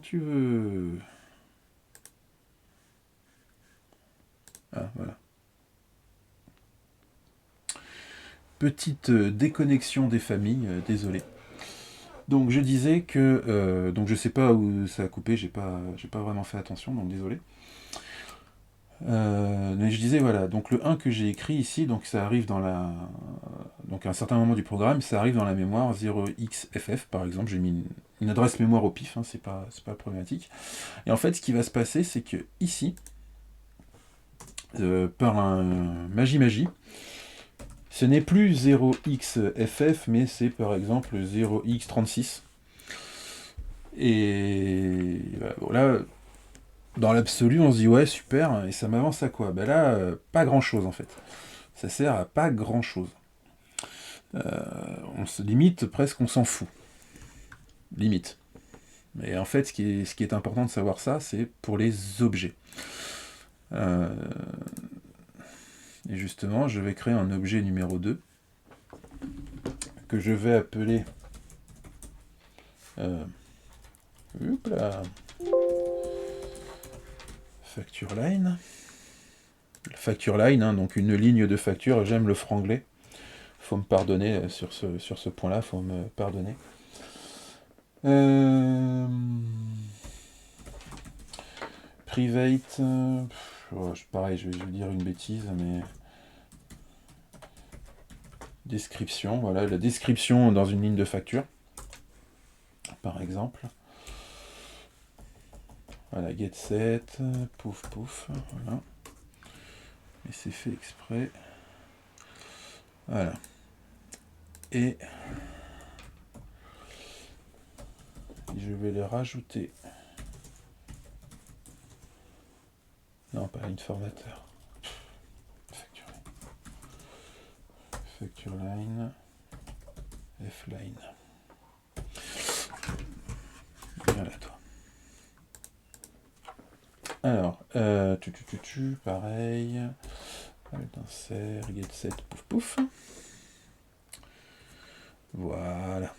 tu veux... Ah, voilà. Petite déconnexion des familles, désolé. Donc je disais que... donc je sais pas où ça a coupé, j'ai pas vraiment fait attention, donc désolé. Mais je disais, voilà, donc le 1 que j'ai écrit ici, donc ça arrive dans la... Donc à un certain moment du programme, ça arrive dans la mémoire 0xff, par exemple, j'ai mis une adresse mémoire au pif, hein, c'est pas problématique. Et en fait, ce qui va se passer, c'est que ici, par un magie, ce n'est plus 0xff, mais c'est par exemple 0x36. Et voilà, dans l'absolu, on se dit ouais, super, et ça m'avance à quoi? Ben là, pas grand chose en fait. Ça sert à pas grand chose. On se limite, presque on s'en fout. Limite. Mais en fait, ce qui est important de savoir ça, c'est pour les objets. Et justement, je vais créer un objet numéro 2 que je vais appeler facture line. Facture line, hein, donc une ligne de facture, j'aime le franglais. Faut me pardonner sur ce point-là, faut me pardonner. Private, pareil, je vais dire une bêtise, mais description, voilà, la description dans une ligne de facture, par exemple. Voilà, get set, pouf pouf, voilà. Et c'est fait exprès. Voilà. Et je vais les rajouter. Non, pas line formateur. Facture line. F-line. Voilà, toi. Alors, pareil. Insert, get set, pouf pouf. Voilà.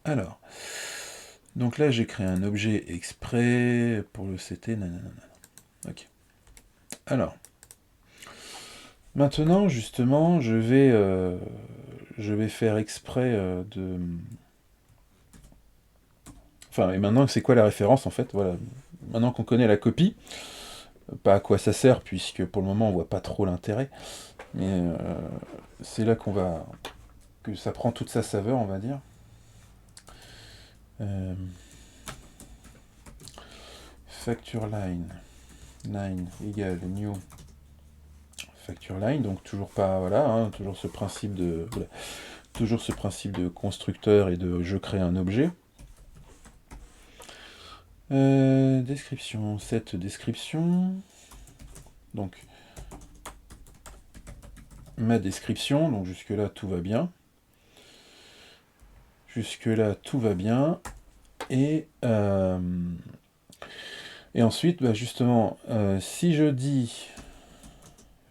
Alors, donc là j'ai créé un objet exprès pour le CT, nanana. Ok. Alors, maintenant justement, je vais faire exprès de... Enfin, et maintenant c'est quoi la référence en fait? Voilà. Maintenant qu'on connaît la copie, pas à quoi ça sert puisque pour le moment on voit pas trop l'intérêt, mais c'est là que ça prend toute sa saveur, on va dire. Facture line égale new facture line, donc toujours pas, voilà, hein, toujours ce principe de constructeur et de je crée un objet. Description, cette description, donc ma description, donc jusque là tout va bien. Jusque là tout va bien. Et ensuite, bah justement, si je dis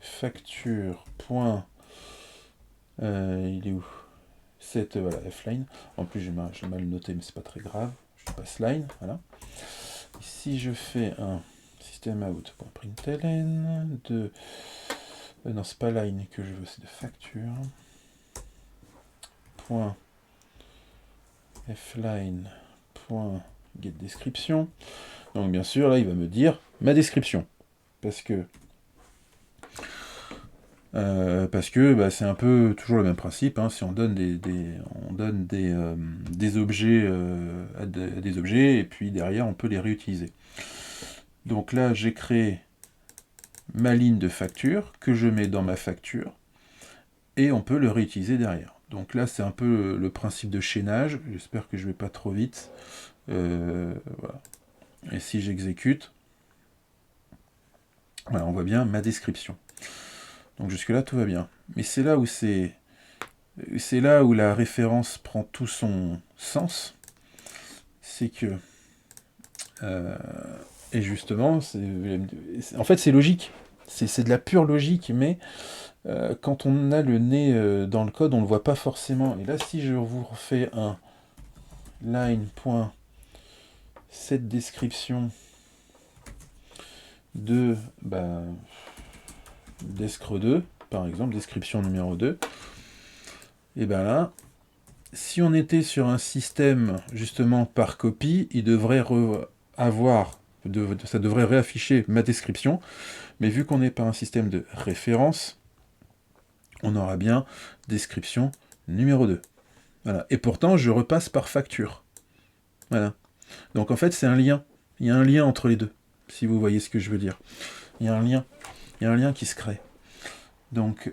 facture point, il est où? Cette, voilà, F-line. En plus, j'ai mal noté, mais c'est pas très grave. Je passe line, voilà. Et si je fais un systemout.println de... non, c'est pas line que je veux, c'est de facture. Point Fline. Point get description. Donc bien sûr, là, il va me dire ma description. Parce que bah, c'est un peu toujours le même principe, hein, si on donne des objets à des objets, et puis derrière on peut les réutiliser. Donc là j'ai créé ma ligne de facture, que je mets dans ma facture, et on peut le réutiliser derrière. Donc là c'est un peu le principe de chaînage, j'espère que je vais pas trop vite. Voilà. Et si j'exécute, voilà, on voit bien ma description. Donc jusque là tout va bien. Mais c'est là où la référence prend tout son sens. C'est que et justement, en fait c'est logique. C'est de la pure logique, mais quand on a le nez dans le code, on ne le voit pas forcément. Et là, si je vous refais un line.set cette description de desc2, par exemple, description numéro 2, et bien là, si on était sur un système justement par copie, il devrait ça devrait réafficher ma description, mais vu qu'on n'est pas un système de référence, on aura bien description numéro 2. Voilà. Et pourtant, je repasse par facture. Voilà. Donc en fait, c'est un lien. Il y a un lien entre les deux, si vous voyez ce que je veux dire. Il y a un lien. Il y a un lien qui se crée. Donc,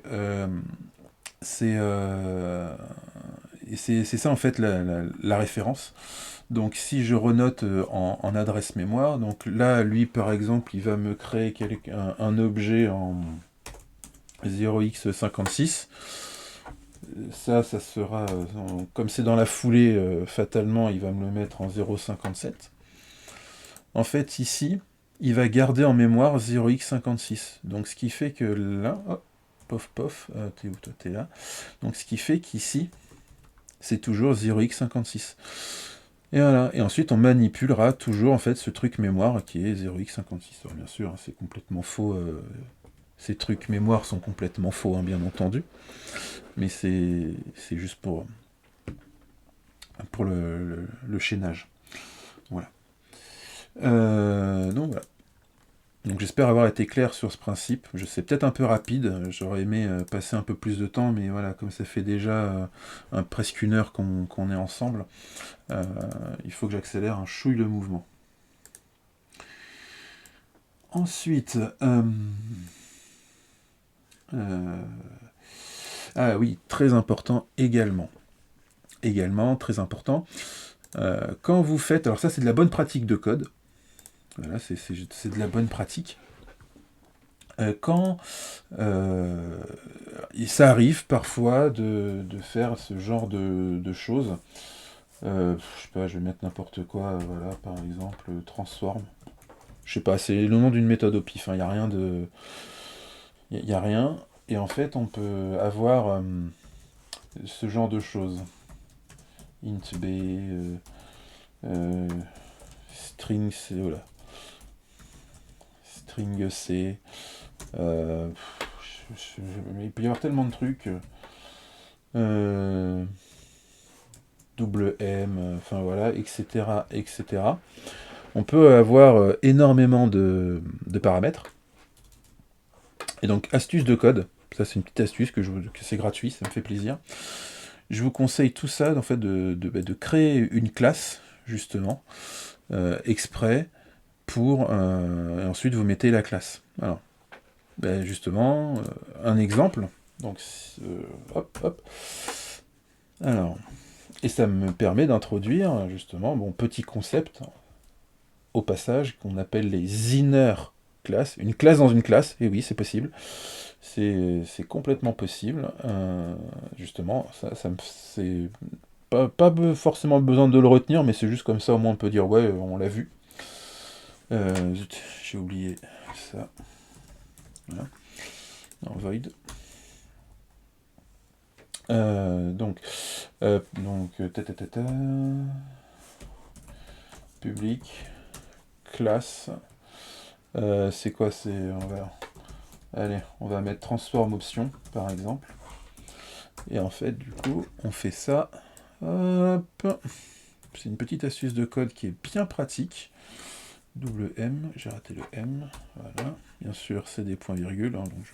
c'est ça en fait la référence. Donc si je renote en adresse mémoire, donc là, lui par exemple, il va me créer un objet en 0x56. Ça sera, comme c'est dans la foulée, fatalement, il va me le mettre en 0,57. En fait, ici, il va garder en mémoire 0x56. Donc, ce qui fait que là, hop, pof, t'es où toi? T'es là. Donc, ce qui fait qu'ici, c'est toujours 0x56. Et voilà. Et ensuite, on manipulera toujours, en fait, ce truc mémoire qui est 0x56. Alors, bien sûr, hein, c'est complètement faux. Ces trucs mémoire sont complètement faux, hein, bien entendu. Mais c'est juste pour le chaînage. Voilà. Donc voilà. Donc j'espère avoir été clair sur ce principe. Je sais peut-être un peu rapide, j'aurais aimé passer un peu plus de temps, mais voilà, comme ça fait déjà presque 1 heure qu'on est ensemble, il faut que j'accélère un chouille le mouvement. Ensuite, ah oui, très important également. Également, très important. Quand vous faites... Alors ça, c'est de la bonne pratique de code. Voilà, c'est de la bonne pratique. Quand ça arrive parfois de faire ce genre de choses, je sais pas, je vais mettre n'importe quoi, voilà, par exemple, transform. Je sais pas, c'est le nom d'une méthode au pif, il n'y a rien de... Il n'y a rien, et en fait, on peut avoir ce genre de choses. Int b, string c, voilà. String c, il peut y avoir tellement de trucs. Double M, enfin voilà, etc., etc. On peut avoir énormément de paramètres. Et donc, astuce de code, ça c'est une petite astuce que c'est gratuit, ça me fait plaisir. Je vous conseille tout ça, en fait, de créer une classe, justement, exprès, pour... et ensuite, vous mettez la classe. Alors, justement, un exemple. Donc, hop. Alors, et ça me permet d'introduire, justement, petit concept, au passage, qu'on appelle les inner classes. Une classe dans une classe, et oui, c'est possible. C'est complètement possible. Justement, c'est pas forcément besoin de le retenir, mais c'est juste comme ça, au moins on peut dire, ouais, on l'a vu. Zut, j'ai oublié ça. Voilà. Non, void. Donc, public, classe, c'est quoi, allez, on va mettre transform option, par exemple, et en fait, du coup, on fait ça, hop, c'est une petite astuce de code qui est bien pratique, double M, j'ai raté le M, voilà, bien sûr, c'est des points-virgules, hein, donc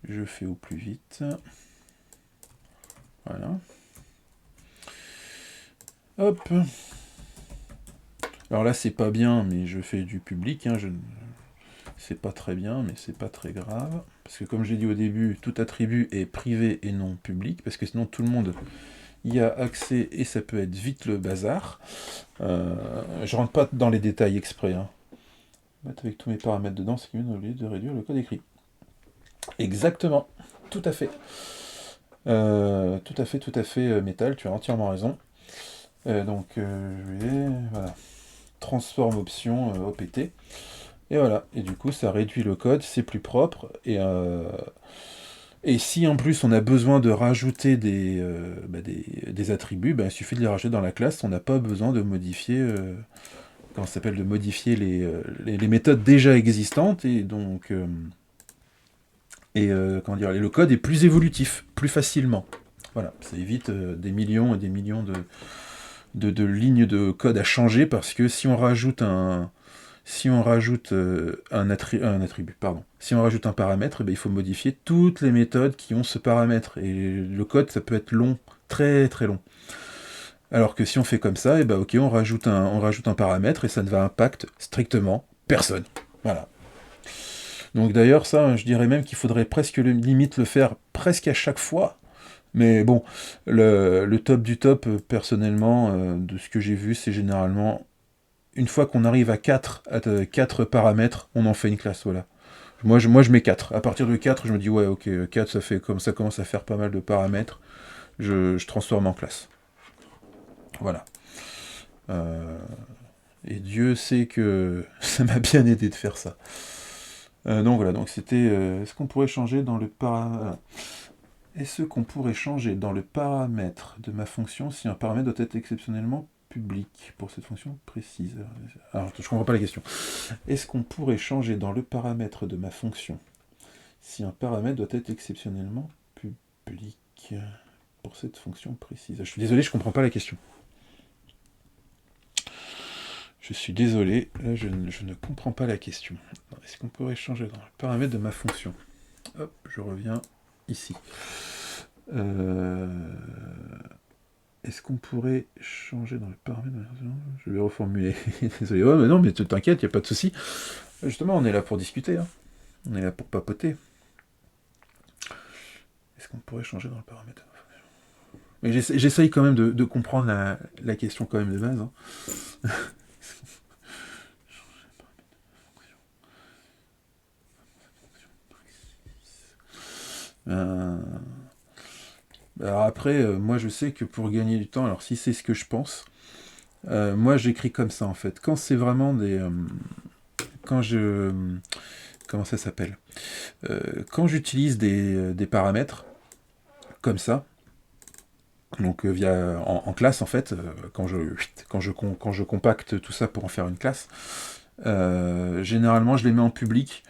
je fais au plus vite. Voilà. Hop. Alors là, c'est pas bien, mais je fais du public. Hein, c'est pas très bien, mais c'est pas très grave. Parce que comme j'ai dit au début, tout attribut est privé et non public, parce que sinon tout le monde y a accès et ça peut être vite le bazar. Je rentre pas dans les détails exprès. Hein. Mettre avec tous mes paramètres dedans, c'est mieux au lieu de réduire le code écrit. Exactement, tout à fait. Tout à fait, Metal, tu as entièrement raison. Donc, je vais, voilà, transform option opt. Et voilà, et du coup, ça réduit le code, c'est plus propre. Et si en plus on a besoin de rajouter des attributs, il suffit de les rajouter dans la classe, on n'a pas besoin de modifier comment ça s'appelle, de modifier les méthodes déjà existantes, et donc comment dire, le code est plus évolutif, plus facilement. Voilà, ça évite des millions et des millions de lignes de code à changer, parce que si on rajoute un attribut, pardon, si on rajoute un paramètre, il faut modifier toutes les méthodes qui ont ce paramètre, et le code, ça peut être long, très très long. Alors que si on fait comme ça, ok, on rajoute un paramètre, et ça ne va impacter strictement personne. Voilà. Donc d'ailleurs, ça, je dirais même qu'il faudrait presque limite le faire presque à chaque fois. Mais bon, le top du top, personnellement, de ce que j'ai vu, c'est généralement, une fois qu'on arrive à 4 paramètres, on en fait une classe, voilà. Moi, je mets 4. À partir de 4, je me dis, ouais, ok, 4, ça commence à faire pas mal de paramètres. Je transforme en classe. Voilà. Et Dieu sait que ça m'a bien aidé de faire ça. Donc voilà, donc c'était... est-ce qu'on pourrait changer dans le Est-ce qu'on pourrait changer dans le paramètre de ma fonction si un paramètre doit être exceptionnellement public pour cette fonction précise? Alors, je comprends pas la question. Est-ce qu'on pourrait changer dans le paramètre de ma fonction si un paramètre doit être exceptionnellement public pour cette fonction précise? Je suis désolé, je comprends pas la question. Je suis désolé, là je ne comprends pas la question. Est-ce qu'on pourrait changer dans le paramètre de ma fonction? Hop, je reviens ici. Est-ce qu'on pourrait changer dans le paramètre de ma fonction? Je vais reformuler. Désolé. Ouais, mais non, mais t'inquiète, il n'y a pas de souci. Justement, on est là pour discuter. Hein. On est là pour papoter. Est-ce qu'on pourrait changer dans le paramètre de ma fonction? Mais j'essaye quand même de comprendre la question quand même de base. Hein. Alors après, moi je sais que pour gagner du temps, alors si c'est ce que je pense, moi j'écris comme ça en fait. Quand c'est vraiment des... quand je... comment ça s'appelle quand j'utilise des paramètres comme ça, donc en classe en fait, quand je compacte tout ça pour en faire une classe, généralement je les mets en public,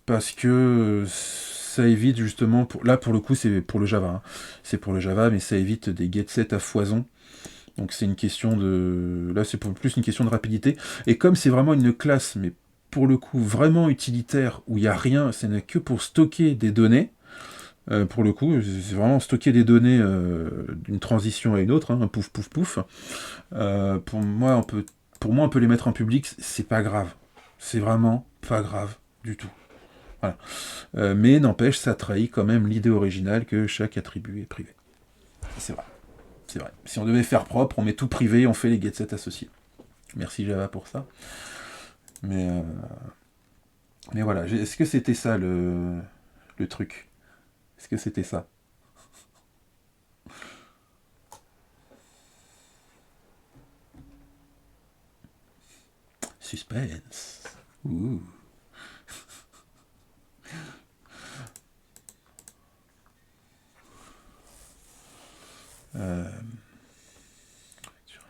parce que ça évite justement, là pour le coup c'est pour le Java, hein. C'est pour le Java, mais ça évite des get-set à foison. Donc c'est une question de... Là c'est plus une question de rapidité. Et comme c'est vraiment une classe, mais pour le coup vraiment utilitaire, où il n'y a rien, ce n'est que pour stocker des données, pour le coup, c'est vraiment stocker des données d'une transition à une autre, hein, pouf pouf pouf. Pour moi, on peut les mettre en public, c'est pas grave. C'est vraiment pas grave du tout. Voilà. Mais n'empêche, ça trahit quand même l'idée originale que chaque attribut est privé. C'est vrai. C'est vrai. Si on devait faire propre, on met tout privé, on fait les get-set associés. Merci Java pour ça. Mais voilà. Est-ce que c'était ça le truc? Est-ce que c'était ça? Suspense. Ouh.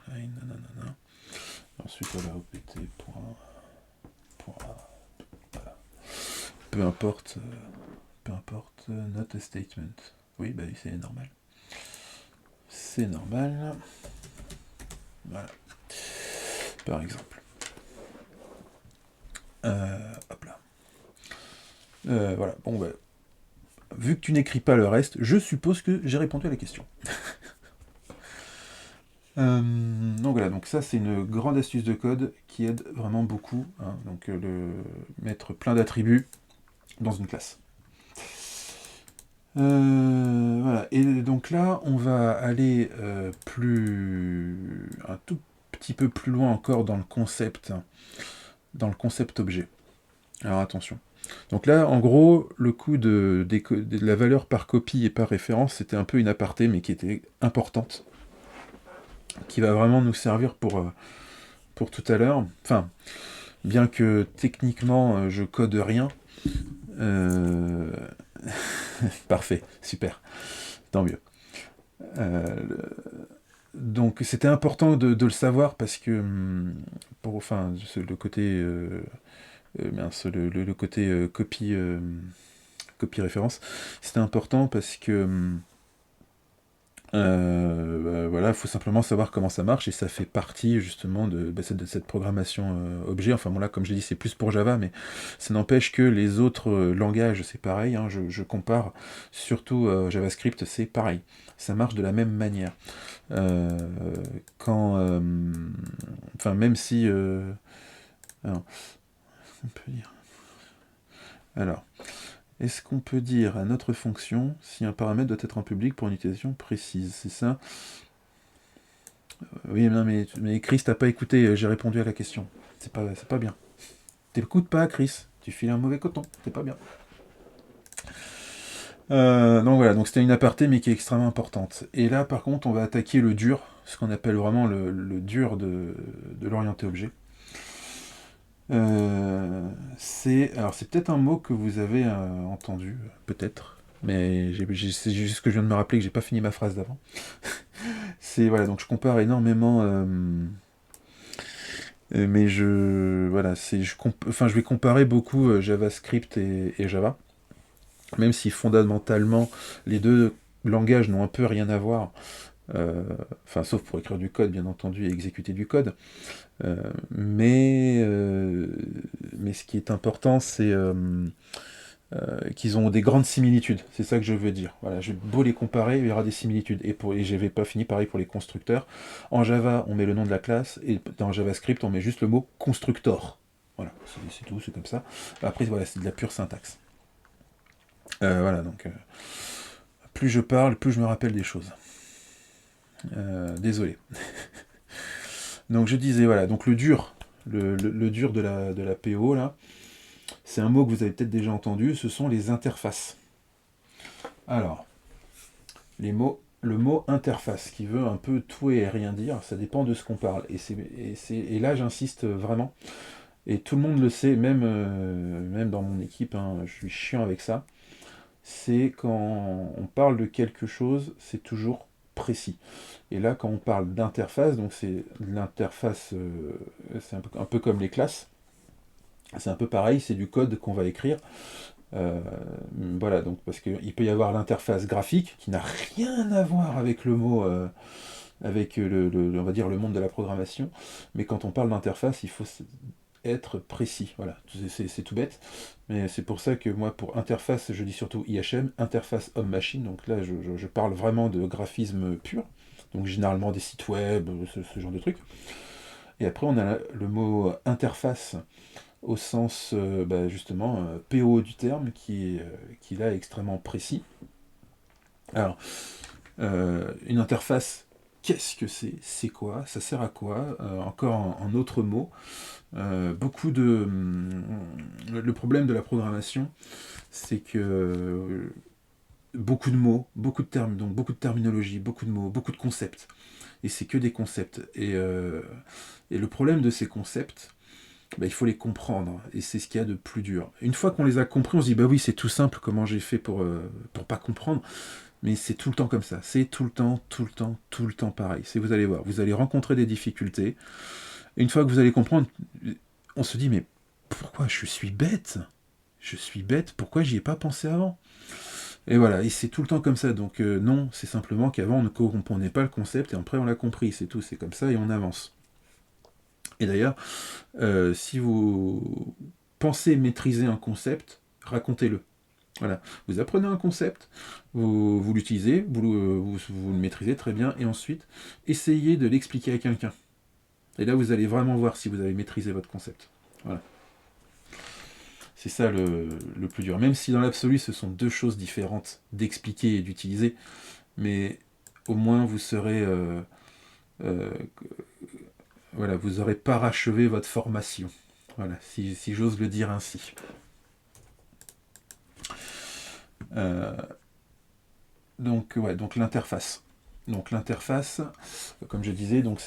Line, nanana. Ensuite, on va répéter point A. Voilà. Peu importe, not a statement. Oui, bah c'est normal. C'est normal. Voilà. Par exemple. Hop là. Voilà. Bon, bah, vu que tu n'écris pas le reste, je suppose que j'ai répondu à la question. Donc voilà, donc ça c'est une grande astuce de code qui aide vraiment beaucoup, hein, donc mettre plein d'attributs dans une classe. Voilà, et donc là on va aller un tout petit peu plus loin encore dans le concept objet. Alors attention. Donc là, en gros, le coût de la valeur par copie et par référence, c'était un peu une aparté, mais qui était importante, qui va vraiment nous servir pour tout à l'heure. Enfin, bien que techniquement, je code rien. Parfait, super, tant mieux. donc c'était important de le savoir parce que, enfin, le côté, le côté copie référence, c'était important parce que voilà, il faut simplement savoir comment ça marche et ça fait partie justement de cette programmation objet. Enfin bon là, comme je l'ai dit, c'est plus pour Java, mais ça n'empêche que les autres langages, c'est pareil, hein, je compare, surtout JavaScript, c'est pareil. Ça marche de la même manière. Euh, quand, enfin même si, alors, on peut dire. Alors, est-ce qu'on peut dire à notre fonction si un paramètre doit être en public pour une utilisation précise? C'est ça? Oui, non, mais Chris, t'as pas écouté, j'ai répondu à la question. C'est pas bien. T'écoutes pas, Chris. Tu files un mauvais coton. C'est pas bien. Donc voilà, donc c'était une aparté, mais qui est extrêmement importante. Et là, par contre, on va attaquer le dur, ce qu'on appelle vraiment le dur de l'orienté objet. Alors c'est peut-être un mot que vous avez entendu, peut-être, mais c'est juste que je viens de me rappeler que j'ai pas fini ma phrase d'avant. C'est voilà, donc je compare énormément, mais voilà, enfin je vais comparer beaucoup JavaScript et Java, même si fondamentalement les deux langages n'ont un peu rien à voir. euh, Enfin, sauf pour écrire du code, bien entendu, et exécuter du code. Euh, mais, euh, mais ce qui est important, c'est qu'ils ont des grandes similitudes. C'est ça que je veux dire. Voilà, je vais beau les comparer, il y aura des similitudes. Et je n'avais pas fini pareil pour les constructeurs. En Java, on met le nom de la classe, et dans JavaScript, on met juste le mot constructor. Voilà, c'est tout, c'est comme ça. Après, voilà, c'est de la pure syntaxe. Voilà, donc plus je parle, plus je me rappelle des choses. Désolé. Donc je disais, voilà, donc le dur, le dur de la PO, là, c'est un mot que vous avez peut-être déjà entendu, ce sont les interfaces. Alors, le mot interface, qui veut un peu tout et rien dire, ça dépend de ce qu'on parle. Et là, j'insiste vraiment, et tout le monde le sait, même dans mon équipe, hein, je suis chiant avec ça, c'est quand on parle de quelque chose, c'est toujours précis. Et là, quand on parle d'interface, donc c'est l'interface, c'est un peu comme les classes, c'est un peu pareil, c'est du code qu'on va écrire. Euh, voilà, donc parce qu'il peut y avoir l'interface graphique qui n'a rien à voir avec le mot, avec on va dire le monde de la programmation, mais quand on parle d'interface, il faut être précis. Voilà, c'est tout bête, mais c'est pour ça que moi, pour interface, je dis surtout IHM, interface homme-machine. Donc là, je parle vraiment de graphisme pur, donc généralement des sites web, ce genre de trucs. Et après, on a le mot interface au sens justement PO du terme, qui là est extrêmement précis. Alors, une interface, qu'est-ce que c'est? C'est quoi? Ça sert à quoi? Encore en autres mots. Le problème de la programmation, c'est que beaucoup de mots, beaucoup de termes, donc beaucoup de terminologie, beaucoup de mots, beaucoup de concepts. Et c'est que des concepts. Et le problème de ces concepts, il faut les comprendre, et c'est ce qu'il y a de plus dur. Une fois qu'on les a compris, on se dit, bah oui, c'est tout simple, comment j'ai fait pour pas comprendre, mais c'est tout le temps comme ça, c'est tout le temps, tout le temps, tout le temps pareil. C'est, vous allez voir, vous allez rencontrer des difficultés, et une fois que vous allez comprendre, on se dit, mais pourquoi je suis bête? Je suis bête, pourquoi j'y ai pas pensé avant? Et voilà, et c'est tout le temps comme ça, donc non, c'est simplement qu'avant on ne comprenait pas le concept, et après on l'a compris, c'est tout, c'est comme ça, et on avance. Et d'ailleurs, si vous pensez maîtriser un concept, racontez-le. Voilà. Vous apprenez un concept, vous l'utilisez, vous le maîtrisez très bien, et ensuite, essayez de l'expliquer à quelqu'un. Et là, vous allez vraiment voir si vous avez maîtrisé votre concept. Voilà. C'est ça le plus dur. Même si dans l'absolu, ce sont deux choses différentes d'expliquer et d'utiliser, mais au moins vous serez... euh, voilà, vous aurez parachevé votre formation. Voilà, si j'ose le dire ainsi. Euh, donc l'interface. Donc l'interface, comme je disais, donc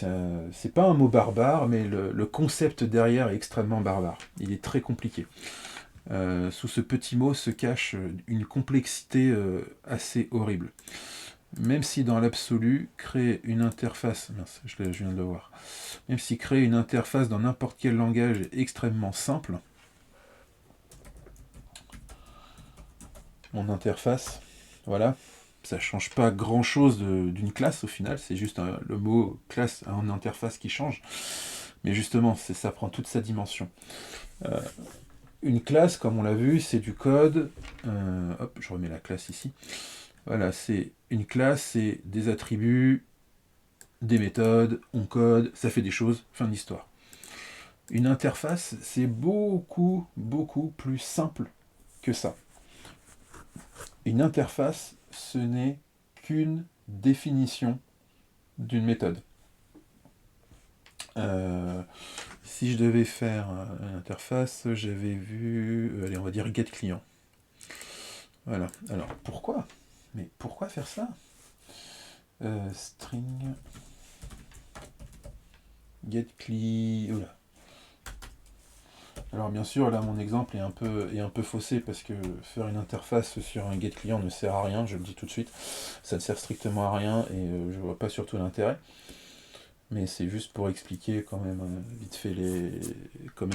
c'est pas un mot barbare, mais le concept derrière est extrêmement barbare. Il est très compliqué. Sous ce petit mot se cache une complexité assez horrible. même si dans l'absolu, créer une interface, mince, je viens de le voir, même si créer une interface dans n'importe quel langage est extrêmement simple, mon interface, voilà, ça change pas grand chose d'une classe au final, c'est juste le mot classe en interface qui change, mais justement, ça prend toute sa dimension. Une classe, comme on l'a vu, c'est du code, hop, je remets la classe ici, voilà, c'est une classe, c'est des attributs, des méthodes, on code, ça fait des choses, fin de l'histoire. Une interface, c'est beaucoup, beaucoup plus simple que ça. Une interface, ce n'est qu'une définition d'une méthode. Si je devais faire une interface, j'avais vu, allez, on va dire get client. Voilà. Alors, pourquoi? Mais pourquoi faire ça? String get client. Oula. Alors bien sûr, là mon exemple est un peu faussé parce que faire une interface sur un get client ne sert à rien, je le dis tout de suite. Ça ne sert strictement à rien et je vois pas surtout l'intérêt. Mais c'est juste pour expliquer quand même vite fait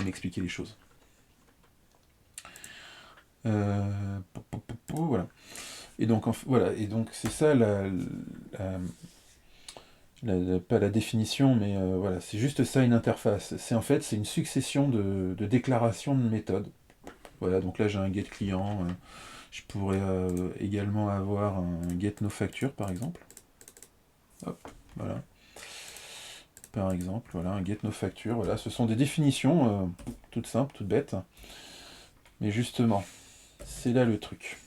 expliquer les choses. Voilà. Et donc voilà, et donc c'est ça pas la définition, mais voilà, c'est juste ça une interface. C'est une succession de déclarations de méthodes. Voilà, donc là j'ai un get client, je pourrais également avoir un get no facture par exemple. Hop, voilà. Par exemple, voilà, un get no facture, voilà, ce sont des définitions toutes simples, toutes bêtes. Mais justement, c'est là le truc.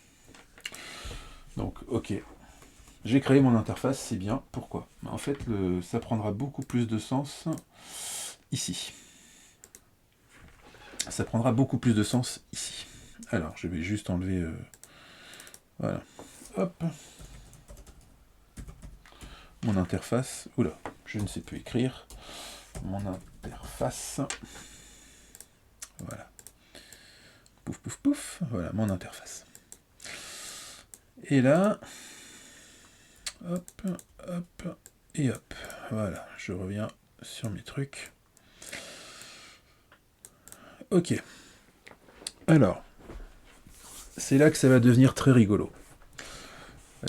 Donc, ok. J'ai créé mon interface, c'est bien. Pourquoi? En fait, ça prendra beaucoup plus de sens ici. Ça prendra beaucoup plus de sens ici. Alors, je vais juste enlever... voilà. Hop. Mon interface. Oula, je ne sais plus écrire. Mon interface. Voilà. Pouf, pouf, pouf. Voilà, mon interface. Et là... hop, hop, et hop. Voilà, je reviens sur mes trucs. Ok. Alors, c'est là que ça va devenir très rigolo.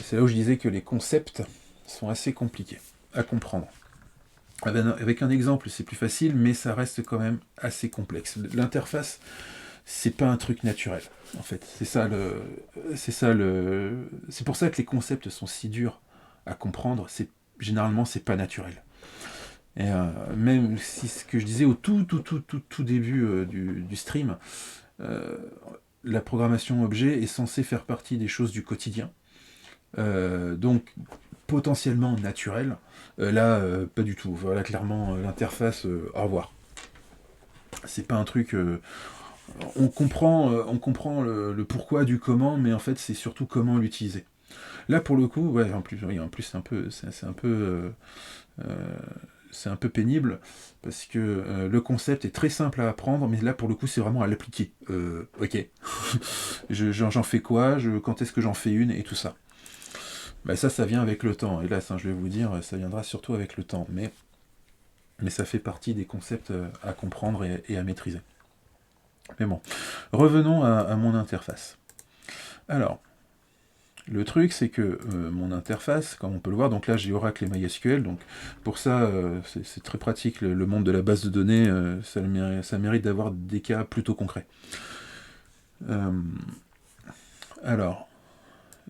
C'est là où je disais que les concepts sont assez compliqués à comprendre. Avec un exemple, c'est plus facile, mais ça reste quand même assez complexe. L'interface, c'est pas un truc naturel, en fait. C'est pour ça que les concepts sont si durs à comprendre. Généralement, c'est pas naturel. Et même si ce que je disais au tout début du stream, la programmation objet est censée faire partie des choses du quotidien. Donc potentiellement naturel. Là, pas du tout. Voilà, clairement, l'interface, au revoir. C'est pas un truc... on comprend le pourquoi du comment, mais en fait, c'est surtout comment l'utiliser. Là, pour le coup, ouais, en plus c'est un peu pénible, parce que le concept est très simple à apprendre, mais là, pour le coup, c'est vraiment à l'appliquer. Ok. J'en fais quoi? Quand est-ce que j'en fais une? Et tout ça. Bah ça vient avec le temps. Et là, ça, je vais vous dire, ça viendra surtout avec le temps. Mais ça fait partie des concepts à comprendre et à maîtriser. Mais bon, revenons à mon interface. Alors, le truc, c'est que mon interface, comme on peut le voir, donc là j'ai Oracle et MySQL, donc pour ça, c'est très pratique, le monde de la base de données, ça mérite d'avoir des cas plutôt concrets. Alors,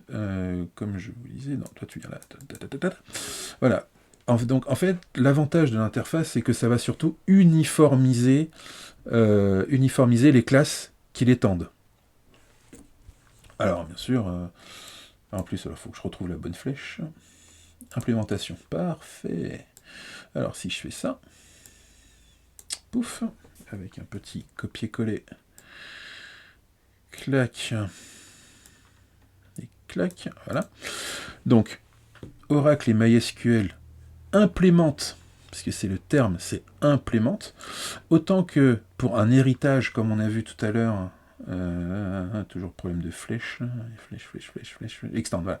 comme je vous disais, non, toi tu viens là, voilà. Donc en fait, l'avantage de l'interface, c'est que ça va surtout uniformiser les classes qui l'étendent. Alors bien sûr, en plus il faut que je retrouve la bonne flèche. Implémentation, parfait. Alors si je fais ça, pouf, avec un petit copier-coller, clac, et clac, voilà. Donc, Oracle et MySQL implémentent, parce que c'est le terme, c'est implémente, autant que pour un héritage, comme on a vu tout à l'heure, toujours problème de flèche, flèche, extend, voilà.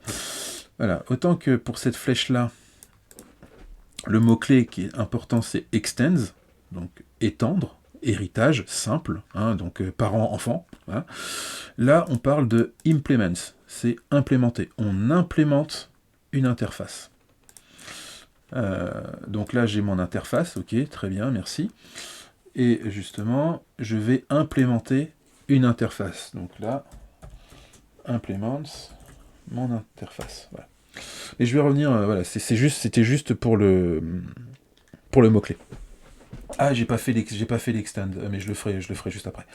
Voilà, autant que pour cette flèche-là, le mot-clé qui est important, c'est extends, donc étendre, héritage, simple, hein, donc parent-enfant. Voilà. Là, on parle de implements, c'est implémenter. On implémente une interface. Donc là, j'ai mon interface, ok, très bien, merci. Et justement, je vais implémenter une interface. Donc là, implements mon interface. Voilà. Et je vais revenir, voilà, c'était juste pour le mot-clé. Ah, j'ai pas fait l'extend, mais je le ferai juste après.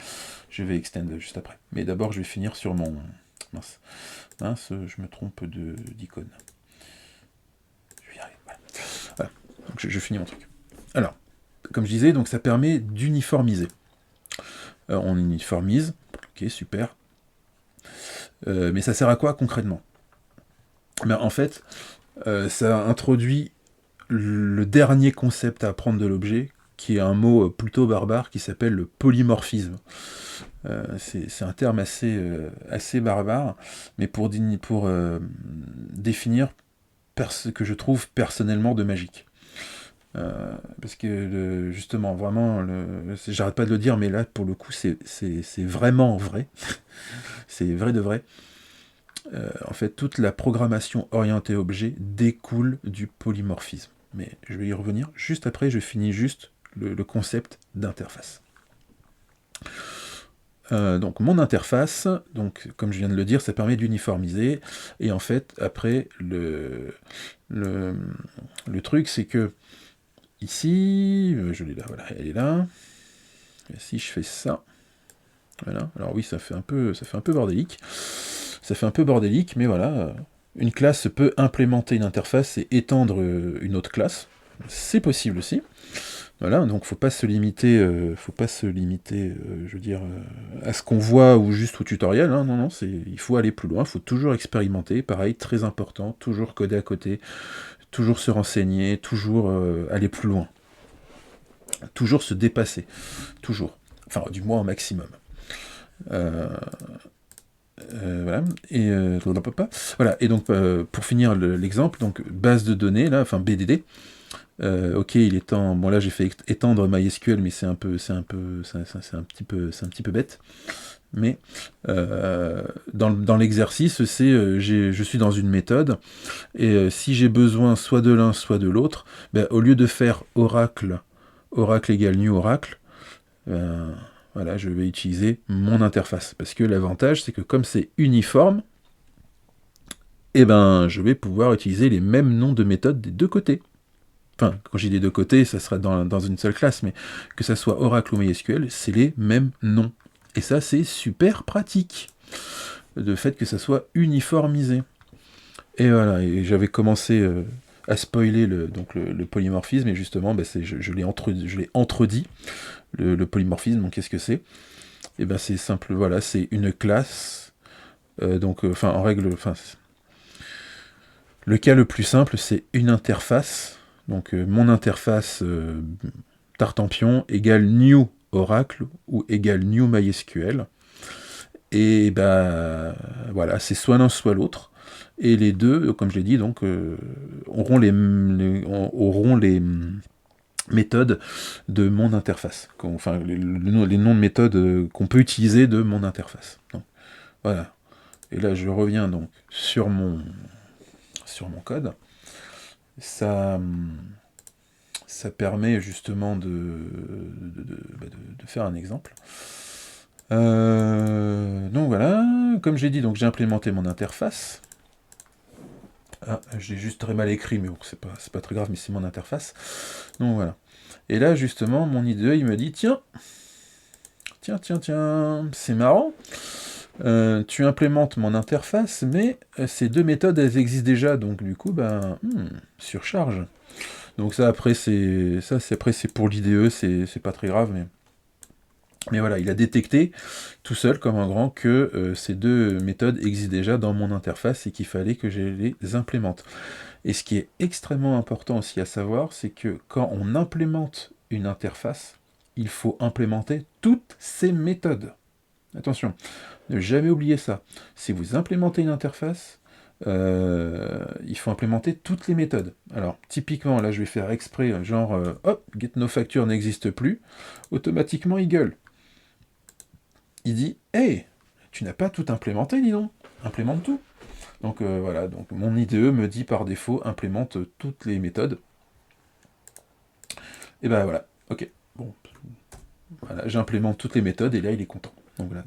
Je vais extend juste après. Mais d'abord, je vais finir sur mon... Mince, je me trompe d'icône. Je vais y arriver, voilà. Donc je finis mon truc. Alors, comme je disais, donc ça permet d'uniformiser. On uniformise, ok, super. Mais ça sert à quoi concrètement? Ben, en fait, ça introduit le dernier concept à apprendre de l'objet, qui est un mot plutôt barbare qui s'appelle le polymorphisme. C'est un terme assez barbare, mais pour définir ce que je trouve personnellement de magique. Parce que justement, vraiment, j'arrête pas de le dire, mais là, pour le coup, c'est vraiment vrai. C'est vrai de vrai. En fait, toute la programmation orientée objet découle du polymorphisme. Mais je vais y revenir juste après, je finis juste le concept d'interface. Donc mon interface, donc comme je viens de le dire, ça permet d'uniformiser. Et en fait, après, le truc, c'est que ici, je l'ai là, voilà, elle est là. Et si je fais ça, voilà. Alors oui, ça fait un peu bordélique. Ça fait un peu bordélique, mais voilà. Une classe peut implémenter une interface et étendre une autre classe. C'est possible aussi. Voilà, donc faut pas se limiter, je veux dire, à ce qu'on voit ou juste au tutoriel. Hein. Non, il faut aller plus loin, il faut toujours expérimenter. Pareil, très important, toujours coder à côté, toujours se renseigner, toujours aller plus loin, toujours se dépasser, toujours. Enfin, du moins au maximum. Voilà, et voilà, et donc pour finir l'exemple, donc base de données là, enfin BDD. Ok, il est temps. Bon là j'ai fait étendre MySQL, mais c'est un petit peu bête. Mais dans l'exercice, je suis dans une méthode et si j'ai besoin soit de l'un soit de l'autre, ben, au lieu de faire Oracle égale new Oracle, voilà, je vais utiliser mon interface. Parce que l'avantage, c'est que comme c'est uniforme, eh ben, je vais pouvoir utiliser les mêmes noms de méthodes des deux côtés. Enfin, quand j'ai des deux côtés, ça sera dans une seule classe, mais que ça soit Oracle ou MySQL, c'est les mêmes noms. Et ça, c'est super pratique, le fait que ça soit uniformisé. Et voilà, et j'avais commencé à spoiler le polymorphisme, et justement, bah, je l'ai entredit, le polymorphisme, donc qu'est-ce que c'est? Et ben c'est simple, voilà, c'est une classe, en règle, le cas le plus simple, c'est une interface. Donc mon interface Tartampion égale new Oracle ou égale new MySQL. Et voilà, c'est soit l'un soit l'autre. Et les deux, comme je l'ai dit, donc auront les méthodes de mon interface. Enfin, les noms de méthodes qu'on peut utiliser de mon interface. Donc, voilà. Et là, je reviens donc sur mon code. Ça permet justement de faire un exemple. Donc voilà, comme j'ai dit, donc j'ai implémenté mon interface. Ah, j'ai juste très mal écrit, mais bon, c'est pas très grave, mais c'est mon interface. Donc voilà. Et là, justement, mon IDE, il me dit, tiens, c'est marrant. Tu implémentes mon interface, mais ces deux méthodes, elles existent déjà, donc du coup, surcharge. Donc ça, après, c'est pour l'IDE, c'est pas très grave, mais voilà, il a détecté tout seul, comme un grand, que ces deux méthodes existent déjà dans mon interface et qu'il fallait que je les implémente. Et ce qui est extrêmement important aussi à savoir, c'est que quand on implémente une interface, il faut implémenter toutes ces méthodes. Attention, ne jamais oublier ça. Si vous implémentez une interface, il faut implémenter toutes les méthodes. Alors, typiquement, là, je vais faire exprès, genre, hop, getNoFacture n'existe plus. Automatiquement, il gueule. Il dit, hey, tu n'as pas tout implémenté, dis donc. Implémente tout. Donc, voilà, donc mon IDE me dit par défaut, implémente toutes les méthodes. Et ben voilà, ok. Bon, voilà, j'implémente toutes les méthodes, et là, il est content. Donc voilà,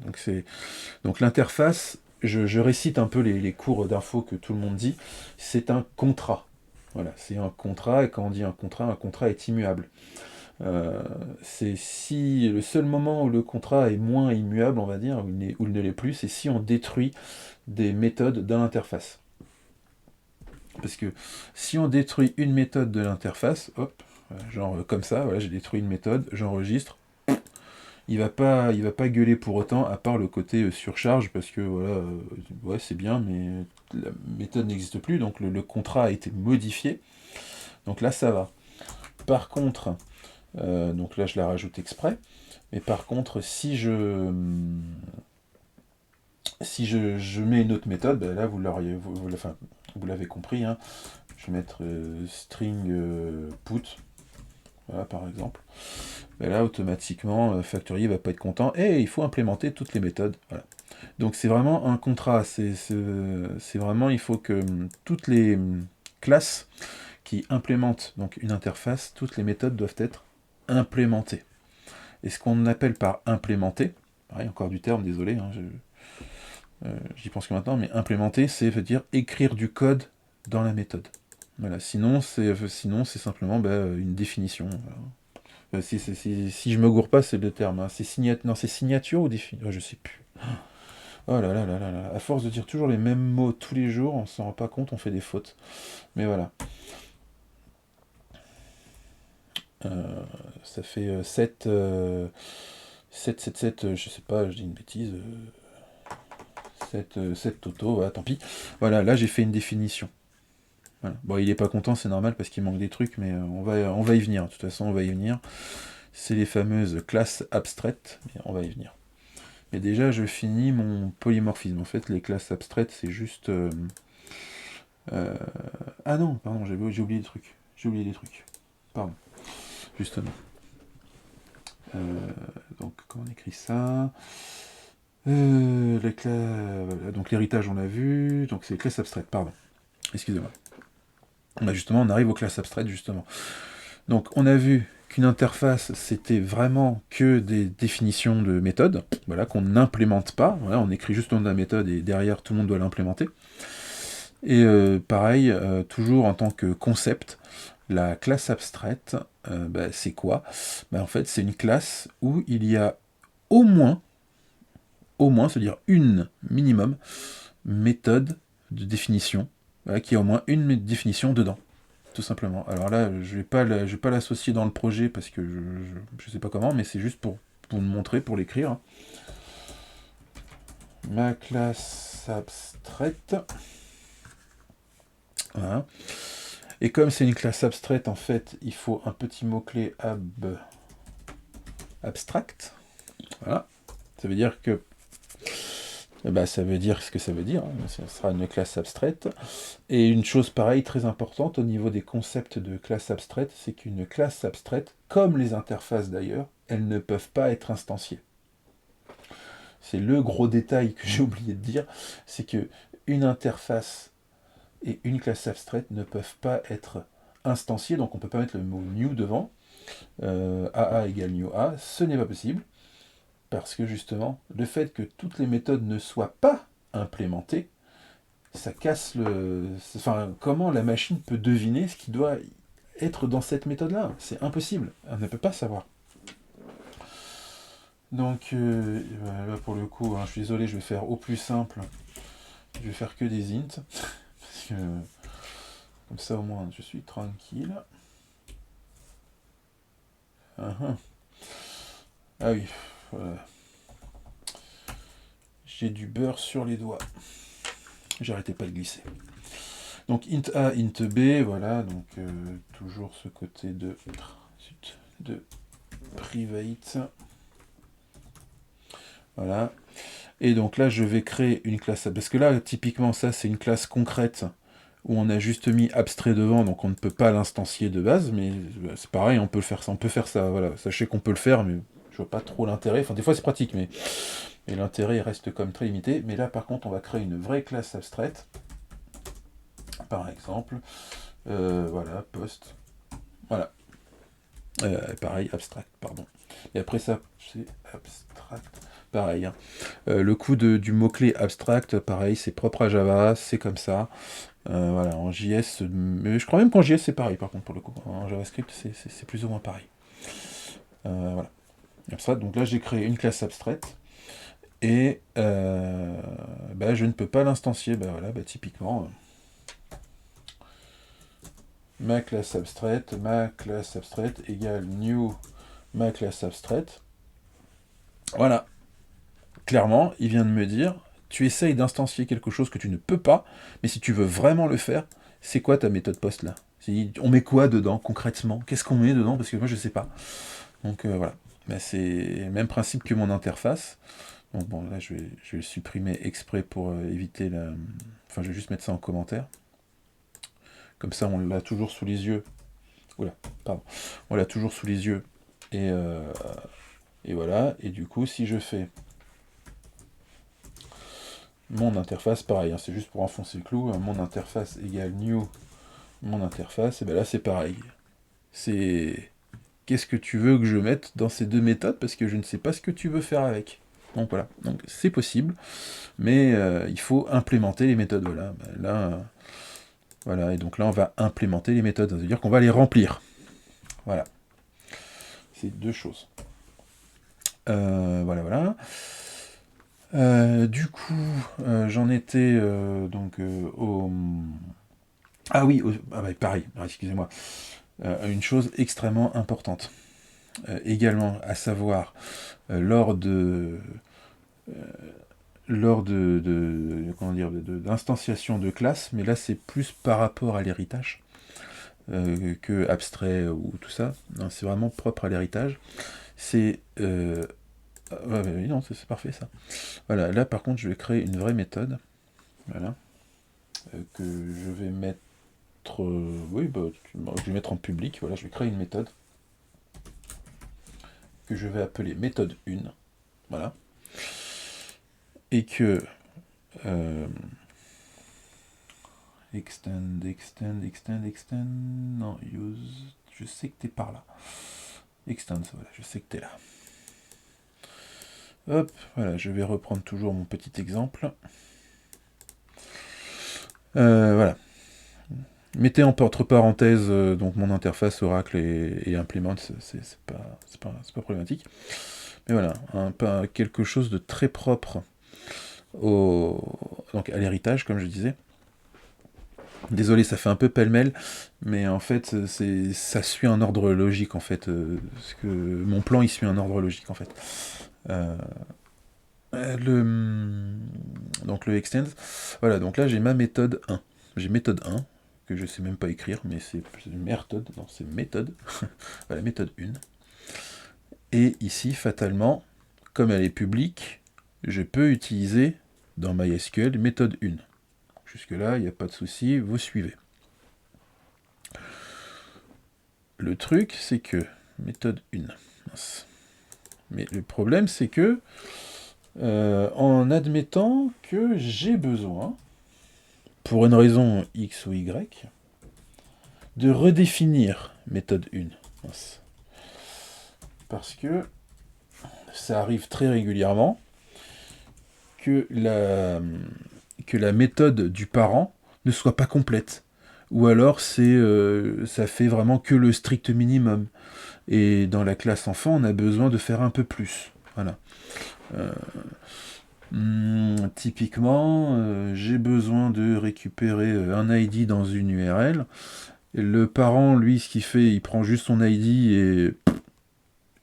donc l'interface, je récite un peu les cours d'info que tout le monde dit, c'est un contrat. Voilà, c'est un contrat, et quand on dit un contrat est immuable. C'est si le seul moment où le contrat est moins immuable, on va dire, où il ne l'est plus, c'est si on détruit des méthodes de l'interface. Parce que si on détruit une méthode de l'interface, hop, genre comme ça, voilà, j'ai détruit une méthode, j'enregistre, il va pas gueuler pour autant, à part le côté surcharge, parce que voilà, ouais, c'est bien, mais la méthode n'existe plus, donc le contrat a été modifié. Donc là, ça va. Par contre, donc là, je la rajoute exprès. Mais par contre, si je mets une autre méthode, ben là, vous l'avez compris, hein, je vais mettre string put, voilà, par exemple. Et là, automatiquement, Factory va pas être content. Et il faut implémenter toutes les méthodes. Voilà. Donc c'est vraiment un contrat. C'est vraiment, il faut que toutes les classes qui implémentent donc une interface, toutes les méthodes doivent être implémentées. Et ce qu'on appelle par implémenter, pareil, encore du terme, désolé, hein, j'y pense que maintenant, mais implémenter, c'est veut dire écrire du code dans la méthode. Voilà. Sinon, c'est simplement une définition. Voilà. Si je me gourre pas, c'est le terme. Hein. C'est signature ou définition, je sais plus. Oh là là là là là. À force de dire toujours les mêmes mots tous les jours, on s'en rend pas compte, on fait des fautes. Mais voilà. Ça fait 7, 7, je sais pas, je dis une bêtise. 7 toto, voilà, tant pis. Voilà, là j'ai fait une définition. Voilà. Bon, il est pas content, c'est normal parce qu'il manque des trucs, mais on va y venir. De toute façon, on va y venir. C'est les fameuses classes abstraites, mais on va y venir. Mais déjà, je finis mon polymorphisme. En fait, les classes abstraites, c'est juste... Ah non, pardon, j'ai oublié des trucs. J'ai oublié des trucs. Pardon. Justement. Donc, comment on écrit ça voilà, donc l'héritage, on l'a vu. Donc, c'est les classes abstraites, pardon. Excusez-moi. Justement, on arrive aux classes abstraites, justement. Donc, on a vu qu'une interface, c'était vraiment que des définitions de méthodes, voilà, qu'on n'implémente pas. Voilà, on écrit juste le nom de la méthode et derrière, tout le monde doit l'implémenter. Et pareil, toujours en tant que concept, la classe abstraite, c'est quoi ? En fait, c'est une classe où il y a au moins, c'est-à-dire une minimum, méthode de définition, voilà, qui a au moins une définition dedans. Tout simplement. Alors là, je vais pas l'associer dans le projet parce que je sais pas comment, mais c'est juste pour le montrer, pour l'écrire. Ma classe abstraite. Voilà. Et comme c'est une classe abstraite, en fait, il faut un petit mot-clé abstract. Voilà. Ça veut dire que ça veut dire ce que ça veut dire. Hein. Ce sera une classe abstraite. Et une chose pareille, très importante au niveau des concepts de classe abstraite, c'est qu'une classe abstraite, comme les interfaces d'ailleurs, elles ne peuvent pas être instanciées. C'est le gros détail que j'ai oublié de dire, c'est que une interface et une classe abstraite ne peuvent pas être instanciées, donc on ne peut pas mettre le mot new devant, AA égale new A, ce n'est pas possible, parce que justement, le fait que toutes les méthodes ne soient pas implémentées, ça casse Enfin, comment la machine peut deviner ce qui doit être dans cette méthode-là ? C'est impossible, elle ne peut pas savoir. Donc, là pour le coup, hein, je suis désolé, je vais faire au plus simple. Je vais faire que des ints. Parce que, comme ça au moins, je suis tranquille. Ah oui, voilà. J'ai du beurre sur les doigts. J'arrêtais pas de glisser. Donc int A, int B, voilà, donc toujours ce côté de private. Voilà. Et donc là, je vais créer une classe, parce que là, typiquement, ça, c'est une classe concrète où on a juste mis abstrait devant, donc on ne peut pas l'instancier de base, mais c'est pareil, on peut faire ça, voilà. Sachez qu'on peut le faire, mais je vois pas trop l'intérêt. Enfin, des fois, c'est pratique, mais l'intérêt reste comme très limité. Mais là, par contre, on va créer une vraie classe abstraite. Par exemple, voilà, post, voilà. Pareil, abstract, pardon. Et après ça, c'est abstract. Pareil. Hein. Le coup du mot-clé abstract, pareil, c'est propre à Java, c'est comme ça. Voilà, en JS, mais je crois même qu'en JS c'est pareil par contre pour le coup. En JavaScript c'est plus ou moins pareil. Voilà. Abstract, donc là j'ai créé une classe abstraite et bah, je ne peux pas l'instancier. Bah voilà, bah, typiquement ma classe abstraite égale new ma classe abstraite. Voilà. Clairement, il vient de me dire, tu essayes d'instancier quelque chose que tu ne peux pas, mais si tu veux vraiment le faire, c'est quoi ta méthode post là? On met quoi dedans concrètement? Qu'est-ce qu'on met dedans? Parce que moi je sais pas. Donc voilà. Ben, c'est le même principe que mon interface. Donc bon, là je vais le supprimer exprès pour éviter la... Enfin, je vais juste mettre ça en commentaire. Comme ça, on l'a toujours sous les yeux. Oula, pardon. On l'a toujours sous les yeux. Et voilà. Et du coup, si je fais mon interface, pareil, hein, c'est juste pour enfoncer le clou, mon interface égale new mon interface, et bien là c'est pareil. C'est qu'est-ce que tu veux que je mette dans ces deux méthodes, parce que je ne sais pas ce que tu veux faire avec. Donc voilà, donc c'est possible, mais il faut implémenter les méthodes. Voilà, ben là, voilà, et donc là on va implémenter les méthodes, ça veut dire qu'on va les remplir. Voilà, c'est deux choses. Voilà, voilà. Du coup, j'en étais donc au... Ah oui, ah bah, pareil, excusez-moi. Une chose extrêmement importante. Également, à savoir, lors de comment dire, d'instanciation de classe, mais là c'est plus par rapport à l'héritage que abstrait ou tout ça. Non, c'est vraiment propre à l'héritage. C'est ouais, oui, non, c'est parfait ça. Voilà, là par contre je vais créer une vraie méthode, voilà, que je vais mettre, oui, bah, je vais mettre en public. Voilà, je vais créer une méthode que je vais appeler méthode 1, voilà, et que extend, non, use, je sais que t'es par là. Extend, voilà, je sais que t'es là. Hop, voilà, je vais reprendre toujours mon petit exemple. Voilà. Mettez entre parenthèses donc mon interface Oracle et implement, c'est pas problématique. Mais voilà, quelque chose de très propre donc à l'héritage, comme je disais. Désolé, ça fait un peu pêle-mêle, mais en fait, ça suit un ordre logique, en fait. Parce que mon plan, il suit un ordre logique, en fait. Donc le extend, voilà, donc là j'ai ma méthode 1. J'ai méthode 1, que je sais même pas écrire, mais c'est méthode, non, c'est méthode. Voilà, méthode 1. Et ici, fatalement, comme elle est publique, je peux utiliser dans MySQL méthode 1. Jusque-là, il n'y a pas de souci, vous suivez. Le truc, c'est que, méthode 1, mince. Mais le problème, c'est que, en admettant que j'ai besoin, pour une raison X ou Y, de redéfinir méthode 1. Mince. Parce que ça arrive très régulièrement que la méthode du parent ne soit pas complète. Ou alors ça fait vraiment que le strict minimum. Et dans la classe enfant, on a besoin de faire un peu plus. Voilà. Typiquement, j'ai besoin de récupérer un ID dans une URL. Et le parent, lui, ce qu'il fait, il prend juste son ID et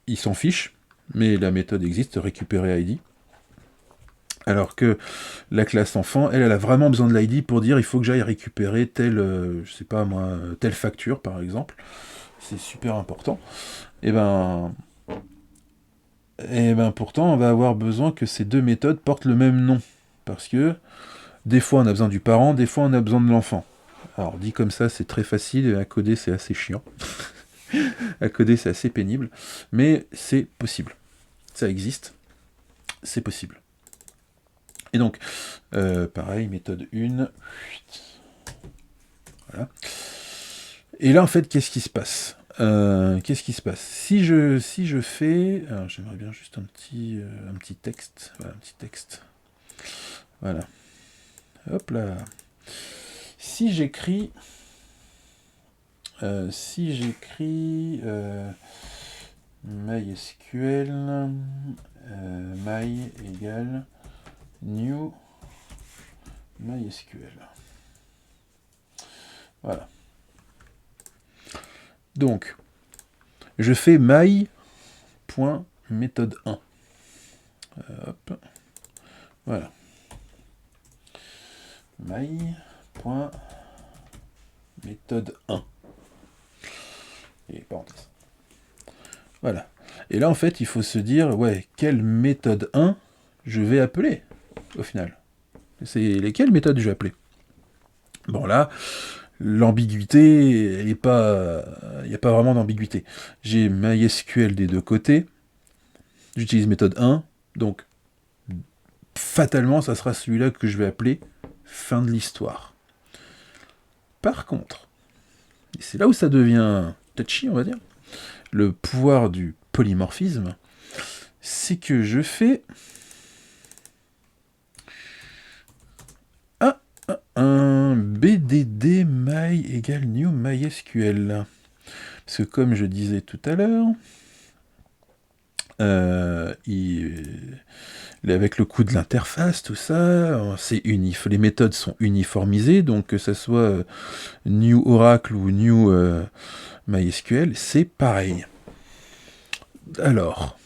il s'en fiche. Mais la méthode existe, récupérer ID. Alors que la classe enfant, elle a vraiment besoin de l'ID pour dire il faut que j'aille récupérer telle, je sais pas moi, telle facture par exemple. C'est super important. Et ben, Et ben pourtant, on va avoir besoin que ces deux méthodes portent le même nom. Parce que des fois, on a besoin du parent, des fois, on a besoin de l'enfant. Alors, dit comme ça, c'est très facile, et à coder, c'est assez chiant. À coder, c'est assez pénible, mais c'est possible. Ça existe, c'est possible. Et donc, pareil, méthode 1. Voilà. Et là, en fait, qu'est-ce qui se passe si je fais... Alors, j'aimerais bien juste un petit texte. Voilà, un petit texte. Voilà. Hop là. Si j'écris... MySQL my égale new MySQL. Voilà. Donc, je fais my.méthode1. Hop. Voilà. My.méthode1. Et parenthèse. Voilà. Et là, en fait, il faut se dire, ouais, quelle méthode 1 je vais appeler, au final. C'est lesquelles méthodes je vais appeler. Bon, là, l'ambiguïté, il n'y a pas vraiment d'ambiguïté. J'ai MySQL des deux côtés. J'utilise méthode 1. Donc, fatalement, ça sera celui-là que je vais appeler fin de l'histoire. Par contre, et c'est là où ça devient touchy, on va dire, le pouvoir du polymorphisme, c'est que je fais un BDD my égale new MySQL. Parce que comme je disais tout à l'heure, avec le coup de l'interface, tout ça, les méthodes sont uniformisées, donc que ce soit new Oracle ou new MySQL, c'est pareil. Alors,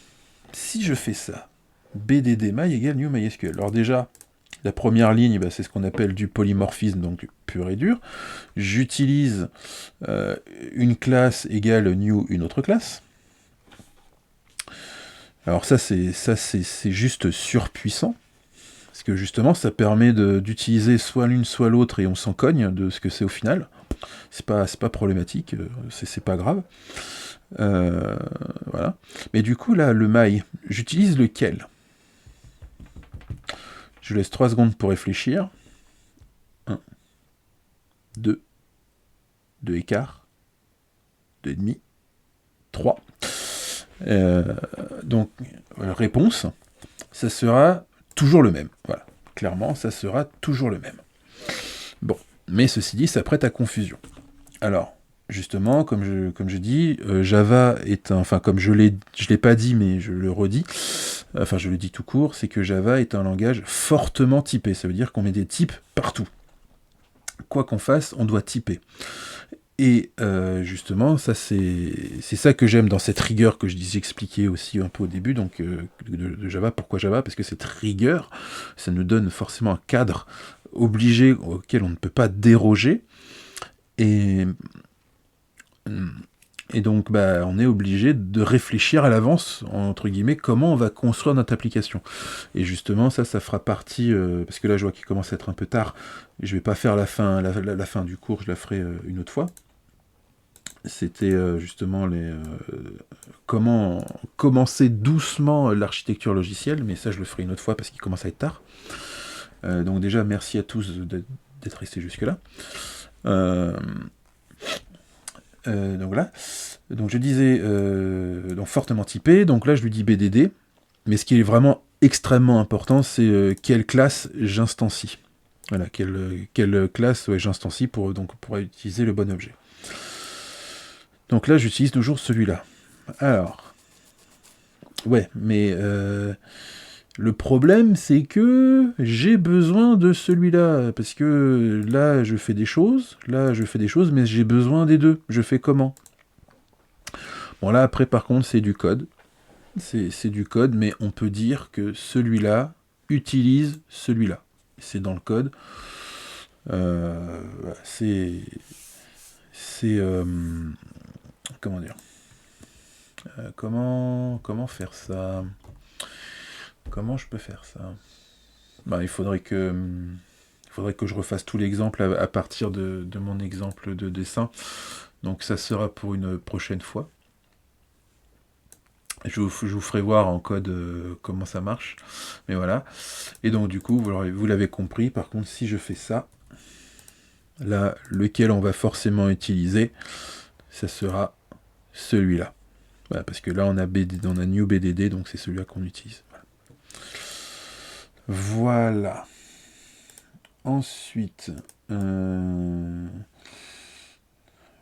si je fais ça, BDD my égale new MySQL. Alors déjà, la première ligne, c'est ce qu'on appelle du polymorphisme, donc pur et dur. J'utilise une classe égale new une autre classe. Alors ça c'est juste surpuissant, parce que justement ça permet d'utiliser soit l'une soit l'autre et on s'en cogne de ce que c'est au final. C'est pas problématique, c'est pas grave. Voilà. Mais du coup là, le my, j'utilise lequel ? Je laisse 3 secondes pour réfléchir. 1, 2, 2 écarts, 2,5, 3. Donc, réponse, ça sera toujours le même. Voilà, clairement, ça sera toujours le même. Bon, mais ceci dit, ça prête à confusion. Alors, justement, comme je dis, Java est comme je l'ai pas dit, mais je le redis, enfin je le dis tout court, c'est que Java est un langage fortement typé. Ça veut dire qu'on met des types partout. Quoi qu'on fasse, on doit typer. Et justement, ça c'est ça que j'aime dans cette rigueur que j'expliquais aussi un peu au début, donc de Java. Pourquoi Java ? Parce que cette rigueur, ça nous donne forcément un cadre obligé auquel on ne peut pas déroger. Et donc, on est obligé de réfléchir à l'avance, entre guillemets, comment on va construire notre application. Et justement, ça fera partie, parce que là, je vois qu'il commence à être un peu tard, je vais pas faire la fin du cours, je la ferai une autre fois. C'était justement comment commencer doucement l'architecture logicielle, mais ça, je le ferai une autre fois parce qu'il commence à être tard. Donc déjà, merci à tous d'être restés jusque-là. Donc voilà. Donc je disais donc fortement typé. Donc là je lui dis BDD. Mais ce qui est vraiment extrêmement important, c'est quelle classe j'instancie. Voilà, quelle classe j'instancie pour utiliser le bon objet. Donc là j'utilise toujours celui-là. Alors, ouais, mais le problème c'est que j'ai besoin de celui-là parce que là je fais des choses, mais j'ai besoin des deux. Je fais comment ? Bon là après par contre c'est du code. C'est du code, mais on peut dire que celui-là utilise celui-là. C'est dans le code. C'est comment dire ? Comment faire ça ? Comment je peux faire ça? Bah, il faudrait que je refasse tout l'exemple à partir de mon exemple de dessin. Donc ça sera pour une prochaine fois. Je vous ferai voir en code comment ça marche. Mais voilà. Et donc du coup, vous l'avez compris. Par contre, si je fais ça, là, lequel on va forcément utiliser, ça sera celui-là. Voilà, parce que là, on a New BDD, donc c'est celui-là qu'on utilise. Voilà. Ensuite, ouais,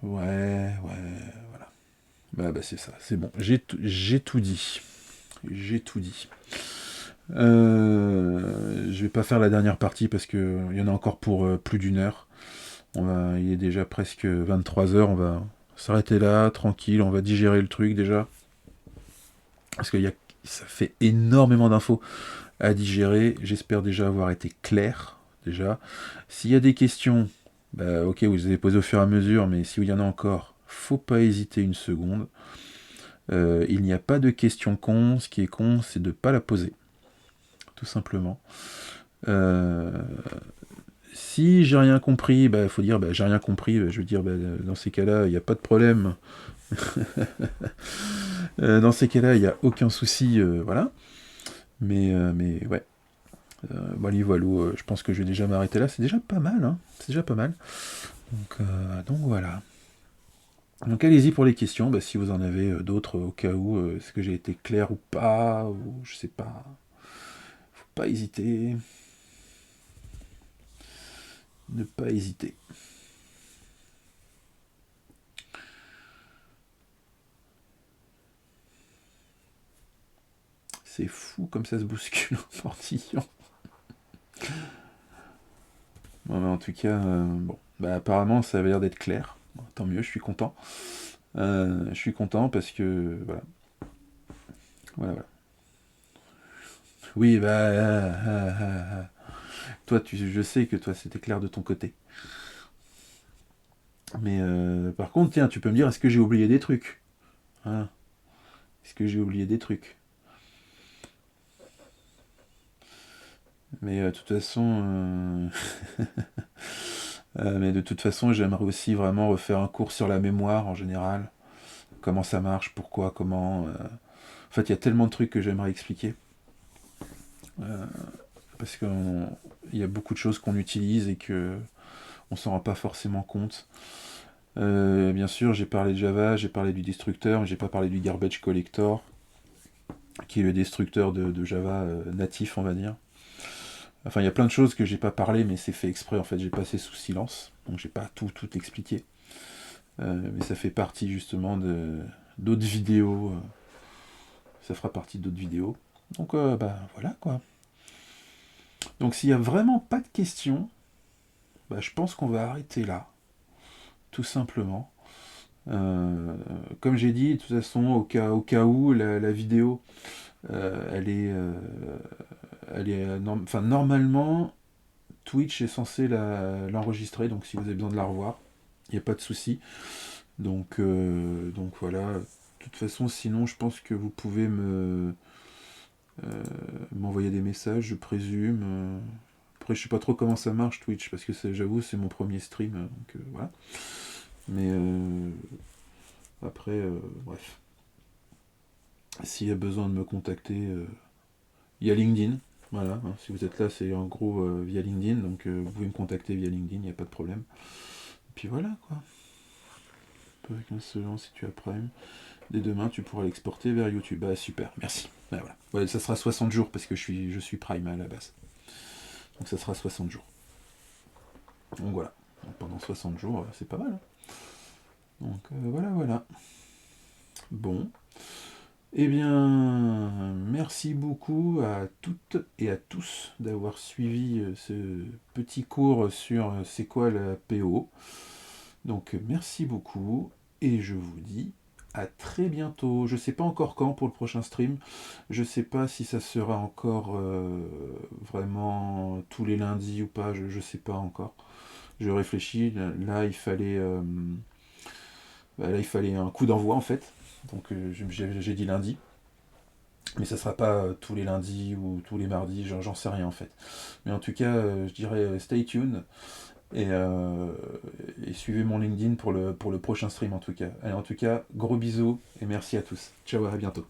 voilà. Bah c'est ça, c'est bon. J'ai tout dit. J'ai tout dit. Je vais pas faire la dernière partie parce que il y en a encore pour plus d'une heure. Il est déjà presque 23 heures. On va s'arrêter là, tranquille. On va digérer le truc déjà. Parce que ça fait énormément d'infos à digérer. J'espère déjà avoir été clair. Déjà. S'il y a des questions, bah, ok, vous les avez posées au fur et à mesure, mais s'il y en a encore, faut pas hésiter une seconde. Il n'y a pas de question con. Ce qui est con, c'est de ne pas la poser. Tout simplement. Si j'ai rien compris, il faut dire j'ai rien compris. Je veux dire, dans ces cas-là, il n'y a pas de problème. Dans ces cas-là, il n'y a aucun souci. Voilà. Mais ouais. Voilà, je pense que je vais déjà m'arrêter là. C'est déjà pas mal. Hein. C'est déjà pas mal. Donc voilà. Donc allez-y pour les questions, si vous en avez d'autres au cas où, est-ce que j'ai été clair ou pas, ou je sais pas. Faut pas hésiter. Ne pas hésiter. C'est fou comme ça se bouscule en portillon. Bon, en tout cas, apparemment ça avait l'air d'être clair. Bon, tant mieux, je suis content. Je suis content parce que voilà. Voilà. Oui, toi, je sais que toi c'était clair de ton côté. Mais par contre, tiens, tu peux me dire, est-ce que j'ai oublié des trucs? Hein? Est-ce que j'ai oublié des trucs? Mais de toute façon, mais de toute façon, j'aimerais aussi vraiment refaire un cours sur la mémoire en général. Comment ça marche, pourquoi, comment. En fait, il y a tellement de trucs que j'aimerais expliquer. Parce qu'il y a beaucoup de choses qu'on utilise et que on s'en rend pas forcément compte. Bien sûr, j'ai parlé de Java, j'ai parlé du destructeur, mais j'ai pas parlé du garbage collector, qui est le destructeur de Java natif, on va dire. Enfin, il y a plein de choses que j'ai pas parlé, mais c'est fait exprès. En fait, j'ai passé sous silence, donc j'ai pas tout expliqué. Mais ça fait partie justement d'autres vidéos. Ça fera partie d'autres vidéos. Donc, voilà quoi. Donc, s'il y a vraiment pas de questions, je pense qu'on va arrêter là, tout simplement. Comme j'ai dit, de toute façon, au cas où, la vidéo, elle est, normalement, Twitch est censé l'enregistrer, donc si vous avez besoin de la revoir, il n'y a pas de souci. Donc voilà. De toute façon, sinon, je pense que vous pouvez m'envoyer des messages, je présume. Après, je sais pas trop comment ça marche Twitch, parce que j'avoue, c'est mon premier stream, donc voilà. Mais après, bref. S'il y a besoin de me contacter, il y a LinkedIn. Voilà, hein, si vous êtes là, c'est en gros via LinkedIn, donc vous pouvez me contacter via LinkedIn, il n'y a pas de problème. Et puis voilà, quoi. Avec un seul an, si tu as Prime, dès demain, tu pourras l'exporter vers YouTube. Ah, super, merci. Ah, voilà. Ouais, ça sera 60 jours, parce que je suis Prime à la base. Donc ça sera 60 jours. Donc voilà. Donc, pendant 60 jours, c'est pas mal. Hein. Donc voilà. Bon. Eh bien, merci beaucoup à toutes et à tous d'avoir suivi ce petit cours sur c'est quoi la PO. Donc merci beaucoup et je vous dis à très bientôt. Je sais pas encore quand pour le prochain stream. Je sais pas si ça sera encore vraiment tous les lundis ou pas. Je sais pas encore. Je réfléchis. Là il fallait un coup d'envoi en fait. Donc j'ai dit lundi. Mais ça sera pas tous les lundis ou tous les mardis, j'en sais rien en fait. Mais en tout cas, je dirais stay tuned et, euh, et suivez mon LinkedIn pour le prochain stream en tout cas. Allez, en tout cas, gros bisous et merci à tous. Ciao, à bientôt.